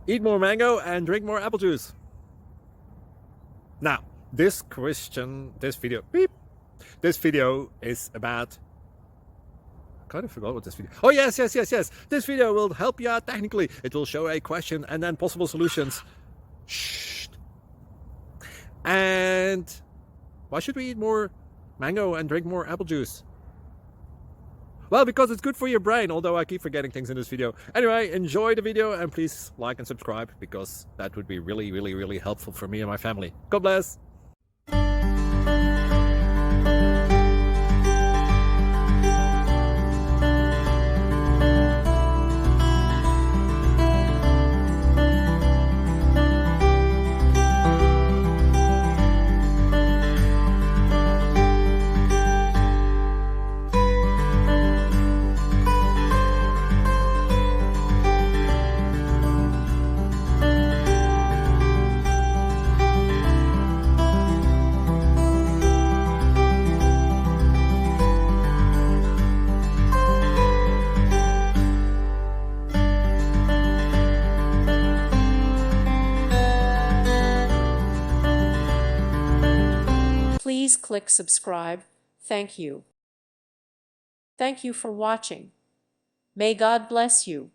Eat more mango and drink more apple juice. Now, this video is about, I kind of forgot what this video. Oh, yes. This video will help you out technically. It will show a question and then possible solutions. Shh. And why should we eat more mango and drink more apple juice? Well, because it's good for your brain, although I keep forgetting things in this video. Anyway, enjoy the video and please like and subscribe, because that would be really helpful for me and my family. God bless. Please click subscribe. Thank you. Thank you for watching. May God bless you.